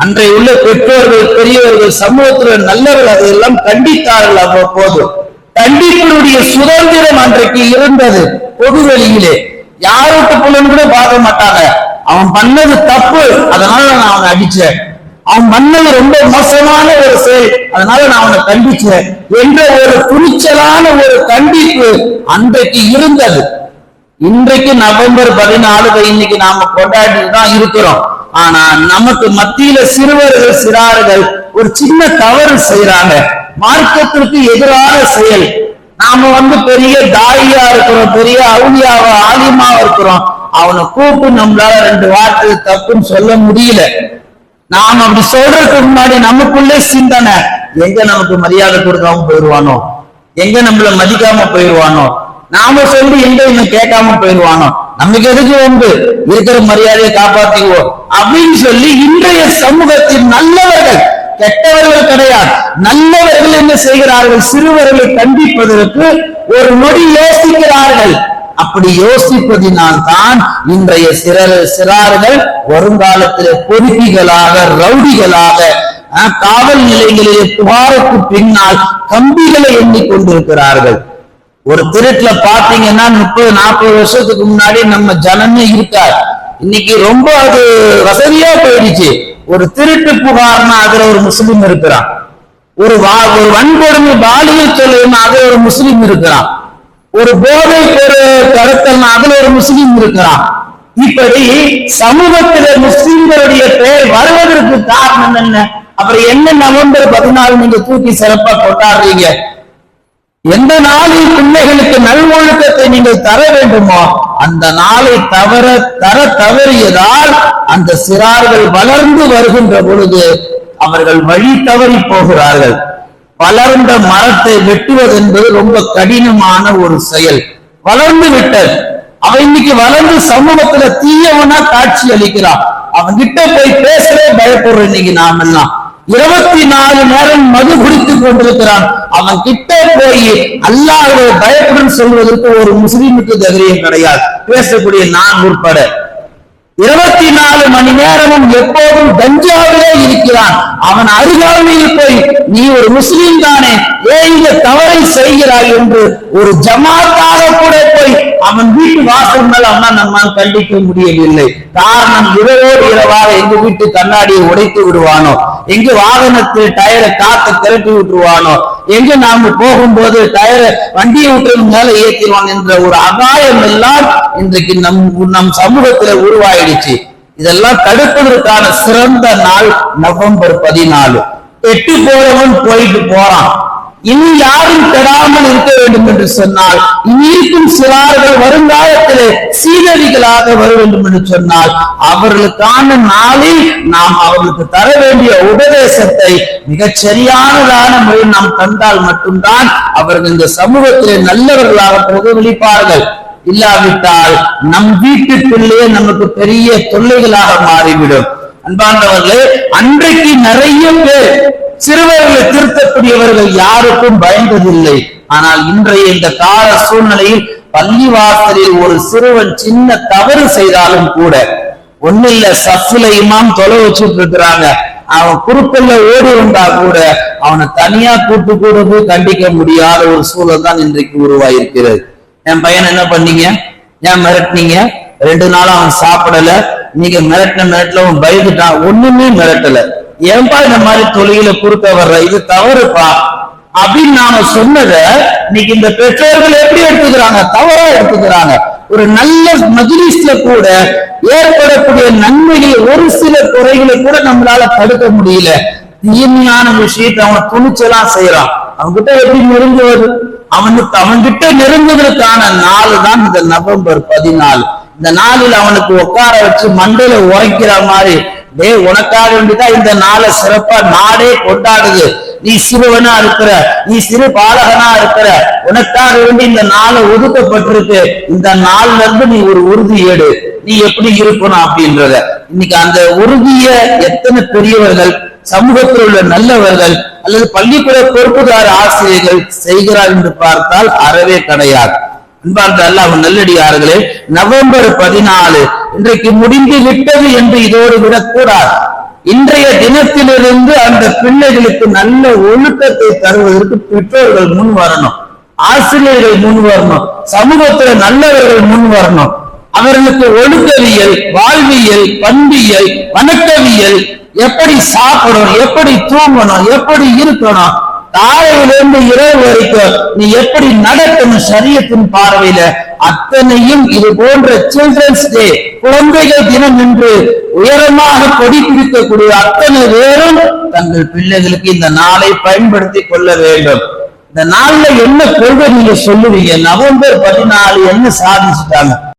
அன்றைய உள்ள பெற்றோர்கள், பெரியவர்கள், சமூகத்தில் நல்லவர்கள் அதையெல்லாம் கண்டித்தார்கள். அவ்வப்போது கண்டிப்பினுடைய சுதந்திரம் அன்றைக்கு இருந்தது. பொது வெளியிலே யாரோட்டு புலன் கூட பார்க்க மாட்டாங்க. அவன் பண்ணது தப்பு, அதனால நான் அவனை அடிச்சேன். அவன் பண்ணது ரொம்ப மோசமான ஒரு செயல், அதனால நான் அவனை கண்டிச்சேன் என்ற ஒரு துணிச்சலான ஒரு கண்டிப்பு அன்றைக்கு இருந்தது. இன்றைக்கு நவம்பர் 14 இன்னைக்கு நாம கொண்டாடிட்டு தான் இருக்கிறோம். ஆனா நமக்கு மத்தியில சிறுவர்கள், சிறார்கள் ஒரு சின்ன தவறு செய்யறாங்க. மார்க்கத்திற்கு எதிரான செயல். நாம பெரிய தாயியா இருக்கிறோம், பெரிய அவுலியாவா ஆலிமாவா இருக்கிறோம். அவனை கூப்பிட்டு நம்மளால 2 வார்த்தை தப்புன்னு சொல்ல முடியல. நாம அப்படி சொல்றதுக்கு முன்னாடி நமக்குள்ளே சிந்தனை, எங்க நமக்கு மரியாதை கொடுக்காம போயிடுவானோ, எங்க நம்மள மதிக்காம போயிடுவானோ, நாம சொல்லி எங்க இன்னும் கேட்காம போயிடுவானோ, நமக்கு எதுக்கு வந்து இருக்கிற மரியாதையை காப்பாத்திக்குவோம் அப்படின்னு சொல்லி இன்றைய சமூகத்தில் நல்லவர்கள், கெட்டவர்கள் கிடையாது, நல்லவர்கள் என்ன செய்கிறார்கள்? சிறுவர்களை கண்டிப்பதற்கு ஒரு நொடி யோசிக்கிறார்கள். அப்படி யோசிப்பதினால் தான் இன்றைய சிறார்கள் வருங்காலத்தில் பொறுக்கிகளாக, ரவுடிகளாக, காவல் நிலையங்களிலே புகாருக்கு பின்னால் கம்பிகளை எண்ணிக்கொண்டிருக்கிறார்கள். ஒரு திருட்டுல பாத்தீங்கன்னா 30-40 வருஷத்துக்கு முன்னாடி நம்ம ஜனமே இருக்கார். இன்னைக்கு ரொம்ப அது வசதியா போயிடுச்சு. ஒரு திருட்டு புகார்னா அதுல ஒரு முஸ்லிம் இருக்கிறான். ஒரு வன்கொடுமை பாலியல் தொழில்னா அதுல ஒரு முஸ்லிம் இருக்கிறான். ஒரு போதை ஒரு கடத்தல்னா அதுல ஒரு முஸ்லிம் இருக்கிறான். இப்படி சமூகத்தில முஸ்லிம்களுடைய பெயர் வருவதற்கு காரணம் என்ன? அப்புறம் என்ன நவம்பர் 14 நீங்க தூக்கி சிறப்பா கொண்டாடுறீங்க? எந்த நாளில் பிள்ளைகளுக்கு நல்வொழுக்கத்தை நீங்கள் தர வேண்டுமோ அந்த நாளை தர தவறியதால் அந்த சிறார்கள் வளர்ந்து வருகின்ற பொழுது அவர்கள் வழி தவறி போகிறார்கள். வளர்ந்த மரத்தை வெட்டுவது என்பது ரொம்ப கடினமான ஒரு செயல். வளர்ந்து விட்டது, அவன் இன்னைக்கு வளர்ந்து சமூகத்துல தீயவனா காட்சி அளிக்கிறான். அவன் கிட்ட போய் பேசவே பயப்படுறோம். இன்னைக்கு நாம எல்லாம் 24 நேரம் மது குடித்துக் கொண்டிருக்கிறான். அவன் கிட்ட போய் அல்லாஹ்வை பயப்படும் சொல்வதற்கு ஒரு முஸ்லிமுக்கு தைரியம் கிடையாது, பேசக்கூடிய நான் உட்பட. 24 மணி நேரமும் எப்போதும் கஞ்சாவிலே இருக்கிறான். அவன் அருகாமையில் போய் நீ ஒரு முஸ்லீம் தானே, ஏன் இந்த தவறை செய்கிறாய் என்று ஒரு ஜமாத்தாக கூட போய் அவன் வீட்டு வாசல் மேல் அவனால் நம்மால் கண்டிக்க முடியவில்லை. காரணம், இரவோடு இரவாக எங்க வீட்டு கண்ணாடியை உடைத்து விடுவானோ, எங்க வாகனத்தில் டயரை காத்து திரட்டி விட்டுருவானோ, எங்க நாம போகும்போது டயரை வண்டியை விட்டு மேல ஏற்றிடுவான் என்ற ஒரு அபாயம் எல்லாம் இன்றைக்கு நம் சமூகத்துல உருவாயிடுச்சு. இதெல்லாம் தடுப்பதற்கான சிறந்த நாள் நவம்பர் 14. எட்டு போறவன் போயிட்டு போறான். இனி யாரும் கெடாமல் இருக்க வேண்டும் என்று சொன்னால், இனி இருக்கும் சிறார்கள் வருங்காலத்திலே சீதவிகளாக வர வேண்டும் என்று சொன்னால், அவர்களுக்கான நாளில் நாம் அவர்களுக்கு தர வேண்டிய உபதேசத்தை மிகச் சரியானதான முறையில் நாம் தந்தால் மட்டும்தான் அவர்கள் இந்த சமூகத்திலே நல்லவர்களாக பிரதிபலிப்பார்கள். இல்லாவிட்டால் நம் வீட்டுக்குள்ளே நமக்கு பெரிய தொல்லைகளாக மாறிவிடும். அன்பார்ந்தவர்களே, அன்றைக்கு நிறைய பேர் சிறுவர்களை திருத்தக்கூடியவர்கள் யாருக்கும் பயந்ததில்லை. ஆனால் இன்றைய இந்த கால சூழ்நிலையில் பள்ளிவாசலில் ஒரு சிறுவன் சின்ன தவறு செய்தாலும் கூட ஒன்னில்ல, சஃப்ல இமாம் தொலை வச்சுட்டு இருக்கிறாங்க, அவன் குறுக்கல்ல ஓடி வந்தா கூட அவனை தனியா கூட்டு கூட போய் கண்டிக்க முடியாத ஒரு சூழல் தான் இன்றைக்கு உருவாயிருக்கிறது. என் பையன் என்ன பண்ணீங்க, ஏன் மிரட்டினீங்க, 2 நாள் அவன் சாப்பிடல, நீங்க மிரட்டின அவன் பயந்துட்டான், ஒண்ணுமே மிரட்டல, ஏன்பா இந்த மாதிரி தொழில குறுக்க வர்ற, இது தவறுப்பா அப்படின்னு நாம சொன்னத இன்னைக்கு இந்த பெற்றோர்கள் எப்படி எடுத்துக்கிறாங்க? தவறா எடுத்துக்கிறாங்க. ஒரு நல்ல மஜ்லிஸ்ல கூட ஏற்படக்கூடிய நன்மைகள், ஒரு சில குறைகளை கூட நம்மளால தடுக்க முடியல. தீமையான விஷயத்தை அவன் துணிச்சலாம் செய்யறான். அவன்கிட்ட எப்படி நெருங்குவது? அவன்கிட்ட நெருங்குவதற்கான நாள் தான் இந்த நவம்பர் 14. இந்த நாளில் அவனுக்கு உட்கார வச்சு மண்டையில உரைக்கிற மாதிரி, உனக்காக வேண்டிதான் இந்த நாளை சிறப்பா நாடே கொண்டாடுது, நீ சிறுவனா இருக்கிற, நீ சிறு பாலகனா இருக்கிற, உனக்காக வேண்டி இந்த நாளை ஒதுக்கப்பட்டிருக்கு, இந்த நாள்ல இருந்து நீ ஒரு உறுதி ஏடு, நீ எப்படி இருக்கணும் அப்படின்றத. இன்னைக்கு அந்த உறுதிய எத்தனை பெரியவர்கள், சமூகத்தில் உள்ள நல்லவர்கள் அல்லது பள்ளிக்கூட பொறுப்புதார ஆசிரியர்கள் செய்கிறார் என்று பார்த்தால் அறவே கிடையாது. அன்பார்ந்த அல்லாஹ் நல்லடியார்களே, நவம்பர் 14 இன்றைக்கு முடிந்து விட்டது என்று இதோடு விடக்கூடாது. இன்றைய தினத்திலிருந்து அந்த பிள்ளைகளுக்கு நல்ல ஒழுக்கத்தை தருவதற்கு பெற்றோர்கள் முன் வரணும், ஆசிரியர்கள் முன் வரணும், சமூகத்துல நல்லவர்கள் முன் வரணும். அவர்களுக்கு ஒழுக்கவியல், வாழ்வியல், பண்பியல், வணக்கவியல், எப்படி சாப்பிடணும், எப்படி தூங்கணும், எப்படி இருக்கணும், காலையிலிருந்து இரவு வரைக்கும் நீ எப்படி நடக்கணும் சரியத்தின் பார்வையில, அத்தனையும் இது போன்ற சில்ட்ரன்ஸ் டே, குழந்தைகள் தினம் என்று உயரமாக கொடி பிடிக்கக்கூடிய அத்தனை பேரும் தங்கள் பிள்ளைகளுக்கு இந்த நாளை பயன்படுத்தி கொள்ள வேண்டும். இந்த நாள்ல என்ன கொள்கை நீங்க சொல்லுவீங்க? நவம்பர் 14 என்ன சாதிச்சுட்டாங்க?